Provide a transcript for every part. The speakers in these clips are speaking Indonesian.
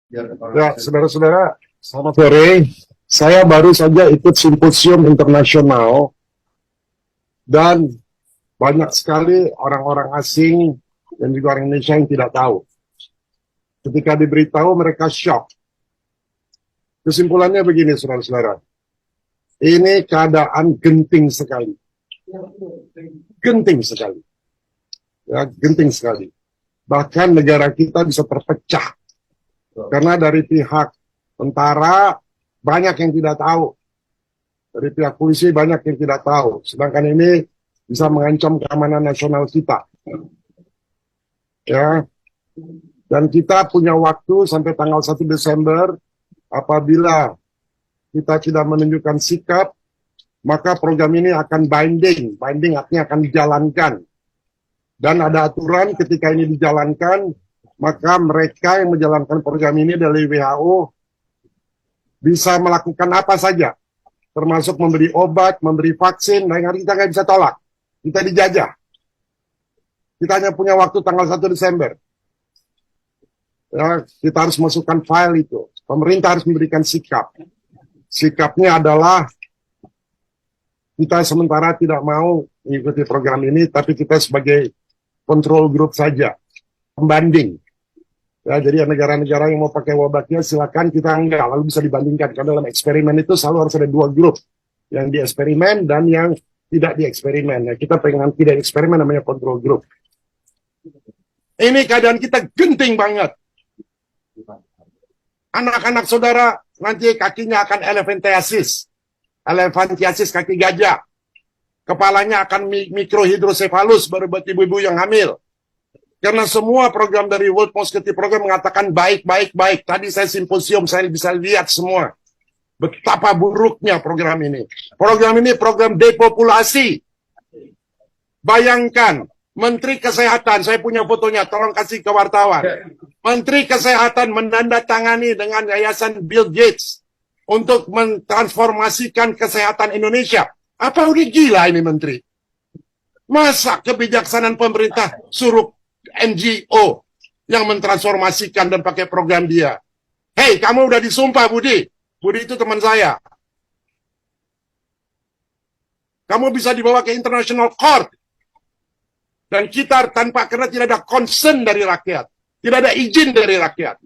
Ya, saudara-saudara, selamat sore. Saya baru saja ikut simposium internasional dan banyak sekali orang-orang asing dan juga orang Indonesia yang tidak tahu. Ketika diberitahu mereka shock. Kesimpulannya begini, saudara-saudara. Ini keadaan genting sekali. Genting sekali. Ya, genting sekali. Bahkan negara kita bisa terpecah. Karena dari pihak tentara banyak yang tidak tahu. Dari pihak polisi banyak yang tidak tahu. Sedangkan ini bisa mengancam keamanan nasional kita. Ya. Dan kita punya waktu sampai tanggal 1 Desember. Apabila kita tidak menunjukkan sikap, maka program ini akan binding. Binding artinya akan dijalankan. Dan ada aturan ketika ini dijalankan, maka mereka yang menjalankan program ini dari WHO bisa melakukan apa saja. Termasuk memberi obat, memberi vaksin, dan kita nggak bisa tolak. Kita dijajah. Kita hanya punya waktu tanggal 1 Desember. Ya, kita harus masukkan file itu. Pemerintah harus memberikan sikap. Sikapnya adalah kita sementara tidak mau mengikuti program ini, tapi kita sebagai control group saja, pembanding. Ya, jadi negara-negara yang mau pakai obatnya silakan, kita enggak, lalu bisa dibandingkan. Karena dalam eksperimen itu selalu harus ada dua grup, yang di eksperimen dan yang tidak di eksperimen. Ya, kita pengen tidak eksperimen namanya control group. Ini keadaan kita genting banget. Anak-anak saudara nanti kakinya akan elephantiasis. Elephantiasis kaki gajah. Kepalanya akan mikrohidrosefalus baru buat ibu-ibu yang hamil. Karena semua program dari World Mosquito Program mengatakan baik. Tadi saya simposium, saya bisa lihat semua. Betapa buruknya program ini. Program ini program depopulasi. Bayangkan, Menteri Kesehatan, saya punya fotonya, tolong kasih ke wartawan. Menteri Kesehatan menandatangani dengan Yayasan Bill Gates untuk mentransformasikan kesehatan Indonesia. Apa udah gila ini Menteri? Masa kebijaksanaan pemerintah suruh NGO yang mentransformasikan dan pakai program dia? Hei, kamu udah disumpah, Budi. Budi itu teman saya. Kamu bisa dibawa ke International Court. Dan kita tanpa, karena tidak ada concern dari rakyat. Tidak ada izin dari rakyat.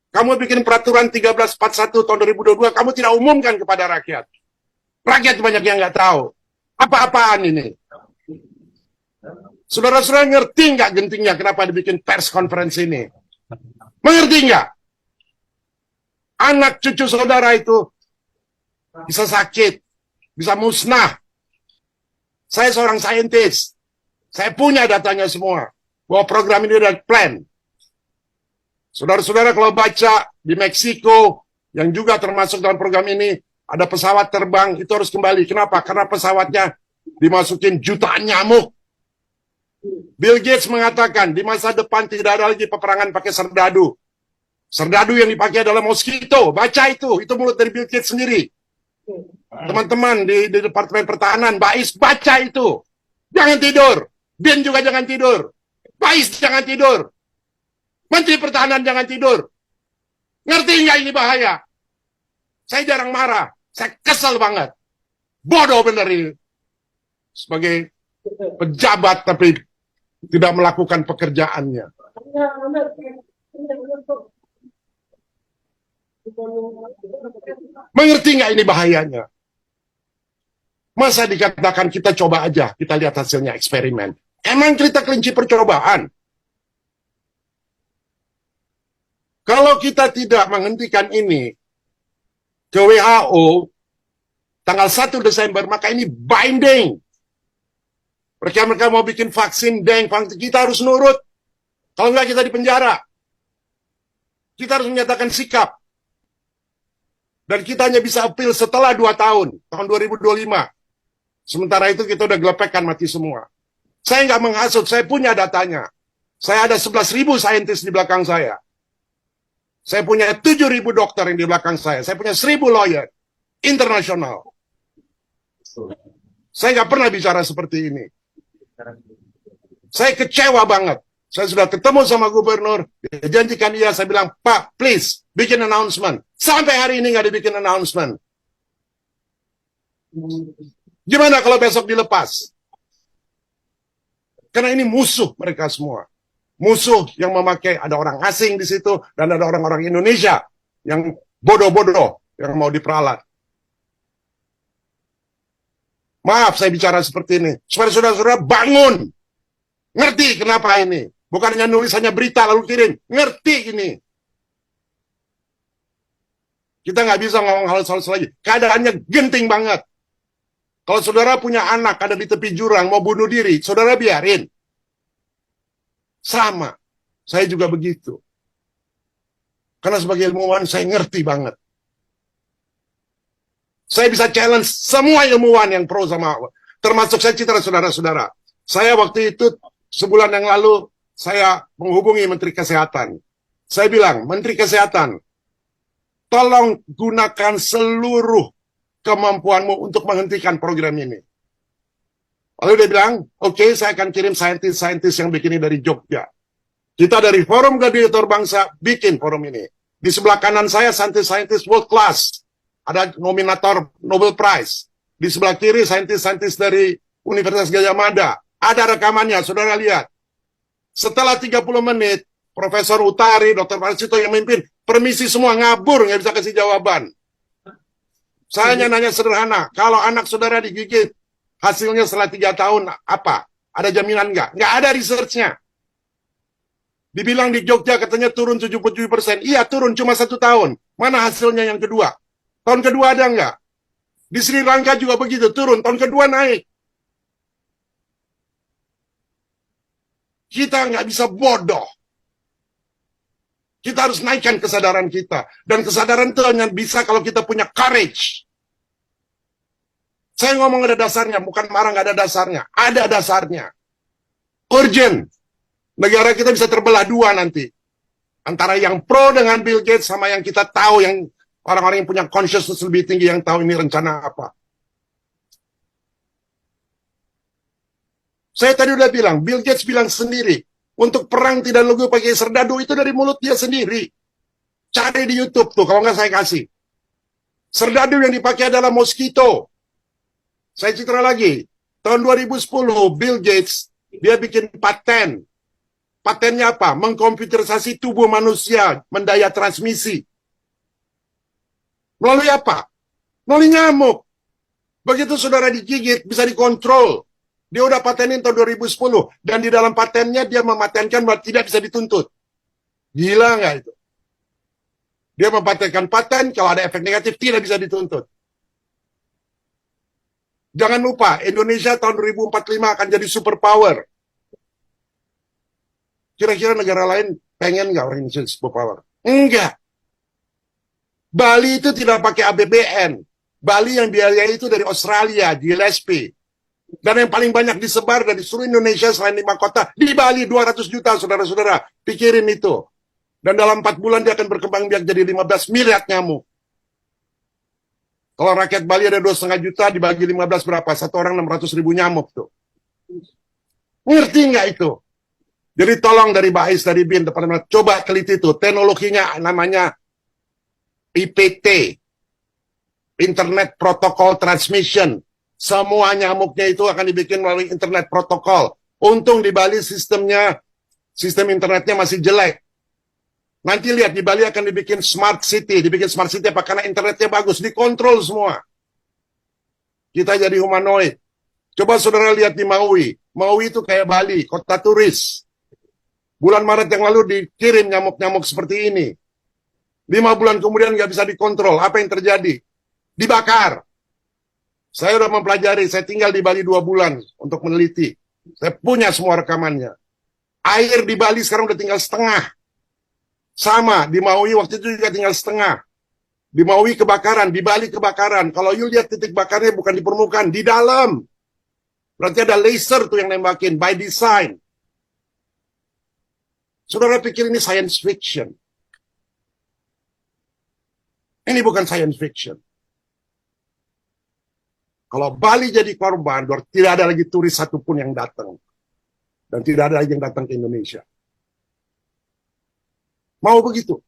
Kamu bikin peraturan 1341 tahun 2022, kamu tidak umumkan kepada rakyat. Rakyat banyak yang nggak tahu. Apa-apaan ini? Saudara-saudara ngerti nggak gentingnya kenapa dibikin pers conference ini? Mengerti nggak? Anak cucu saudara itu bisa sakit, bisa musnah. Saya seorang saintis. Saya punya datanya semua. Bahwa program ini udah plan. Saudara-saudara kalau baca di Meksiko, yang juga termasuk dalam program ini, ada pesawat terbang, itu harus kembali. Kenapa? Karena pesawatnya dimasukin jutaan nyamuk. Bill Gates mengatakan, di masa depan tidak ada lagi peperangan pakai serdadu. Serdadu yang dipakai adalah mosquito. Baca itu mulut dari Bill Gates sendiri. Teman-teman di Departemen Pertahanan, Bais, baca itu. Jangan tidur. Bin juga jangan tidur. Bais jangan tidur. Menteri Pertahanan jangan tidur. Ngerti nggak ini bahaya? Saya jarang marah. Saya kesel banget. Bodoh bener ini. Sebagai pejabat tapi tidak melakukan pekerjaannya. Mengerti nggak ini bahayanya? Masa dikatakan kita coba aja, kita lihat hasilnya eksperimen. Emang kita kelinci percobaan? Kalau kita tidak menghentikan ini ke WHO tanggal 1 Desember, maka ini binding. Mereka mau bikin vaksin, kita harus nurut. Kalau enggak kita dipenjara. Kita harus menyatakan sikap. Dan kita hanya bisa appeal setelah 2 tahun, tahun 2025. Sementara itu kita udah gelepekkan mati semua. Saya nggak menghasut, saya punya datanya. Saya ada 11.000 saintis di belakang saya. Saya punya 7.000 dokter yang di belakang saya. Saya punya 1.000 lawyer internasional. Saya nggak pernah bicara seperti ini. Saya kecewa banget. Saya sudah ketemu sama gubernur, dia janjikan iya, saya bilang, Pak, please, bikin announcement. Sampai hari ini nggak dibikin announcement. Gimana kalau besok dilepas? Karena ini musuh mereka semua. Musuh yang memakai, ada orang asing di situ, dan ada orang-orang Indonesia yang bodoh-bodoh, yang mau diperalat. Maaf saya bicara seperti ini, supaya saudara-saudara bangun. Ngerti kenapa ini? Bukan hanya nulis hanya berita lalu kirim. Ngerti ini. Kita nggak bisa ngomong hal-hal lagi. Keadaannya genting banget. Kalau saudara punya anak ada di tepi jurang mau bunuh diri, saudara biarin. Sama. Saya juga begitu. Karena sebagai ilmuwan saya ngerti banget. Saya bisa challenge semua ilmuwan yang pro sama, termasuk saya citra saudara-saudara. Saya waktu itu sebulan yang lalu saya menghubungi Menteri Kesehatan. Saya bilang, Menteri Kesehatan, tolong gunakan seluruh kemampuanmu untuk menghentikan program ini. Lalu dia bilang, oke, saya akan kirim saintis-saintis yang bikin ini dari Jogja. Kita dari Forum Gladiator Bangsa bikin forum ini. Di sebelah kanan saya saintis-saintis world class. Ada nominator Nobel Prize. Di sebelah kiri saintis-saintis dari Universitas Gajah Mada. Ada rekamannya, saudara lihat. Setelah 30 menit, Profesor Utari, Dr. Farsito yang memimpin, permisi semua ngabur, nggak bisa kasih jawaban. Saya hanya nanya sederhana, kalau anak saudara digigit, hasilnya setelah 3 tahun apa? Ada jaminan nggak? Nggak ada research-nya. Dibilang di Jogja katanya turun 77%. Iya turun cuma 1 tahun. Mana hasilnya yang kedua? Tahun kedua ada nggak? Di Sri Lanka juga begitu, turun. Tahun kedua naik. Kita nggak bisa bodoh. Kita harus naikkan kesadaran kita. Dan kesadaran itu hanya bisa kalau kita punya courage. Saya ngomong ada dasarnya, bukan marah nggak ada dasarnya. Ada dasarnya. Urgent. Negara kita bisa terbelah dua nanti. Antara yang pro dengan Bill Gates sama yang kita tahu, yang orang-orang yang punya consciousness lebih tinggi yang tahu ini rencana apa. Saya tadi udah bilang, Bill Gates bilang sendiri, untuk perang tidak perlu pakai serdadu, itu dari mulut dia sendiri. Cari di YouTube tuh, kalau nggak saya kasih. Serdadu yang dipakai adalah mosquito. Saya citra lagi, tahun 2010, Bill Gates, dia bikin paten. Patennya apa? Mengkomputerisasi tubuh manusia, mendaya transmisi. Melalui apa? Melalui nyamuk. Begitu saudara digigit, bisa dikontrol. Dia udah patenin tahun 2010. Dan di dalam patennya dia mematenkan bahwa tidak bisa dituntut. Gila nggak itu? Dia mempatenkan paten, kalau ada efek negatif tidak bisa dituntut. Jangan lupa, Indonesia tahun 2045 akan jadi superpower. Kira-kira negara lain pengen nggak orang Indonesia superpower? Enggak. Bali itu tidak pakai APBN. Bali yang biayanya itu dari Australia, Gillespie. Dan yang paling banyak disebar dari seluruh Indonesia selain 5 kota, di Bali 200 juta, saudara-saudara. Pikirin itu. Dan dalam 4 bulan dia akan berkembang biak jadi 15 miliar nyamuk. Kalau rakyat Bali ada 2,5 juta, dibagi 15 berapa? Satu orang 600.000 nyamuk tuh. Ngerti nggak itu? Jadi tolong dari Bais, dari BIN, Departemen, coba teliti itu. Teknologinya namanya IPT, Internet Protocol Transmission. Semua nyamuknya itu akan dibikin melalui Internet Protocol. Untung di Bali sistem internetnya masih jelek. Nanti lihat di Bali akan dibikin Smart City. Dibikin Smart City apa? Karena internetnya bagus, dikontrol semua. Kita jadi humanoid. Coba saudara lihat di Maui. Maui itu kayak Bali, kota turis. Bulan Maret yang lalu dikirim nyamuk-nyamuk seperti ini. 5 bulan kemudian nggak bisa dikontrol. Apa yang terjadi? Dibakar. Saya udah mempelajari, saya tinggal di Bali 2 bulan untuk meneliti. Saya punya semua rekamannya. Air di Bali sekarang udah tinggal setengah. Sama, di Maui waktu itu juga tinggal setengah. Di Maui kebakaran, di Bali kebakaran. Kalau you lihat titik bakarnya bukan di permukaan, di dalam. Berarti ada laser tuh yang nembakin, by design. Saudara pikir ini science fiction. Ini bukan science fiction. Kalau Bali jadi korban, tidak ada lagi turis satupun yang datang. Dan tidak ada lagi yang datang ke Indonesia. Mau begitu?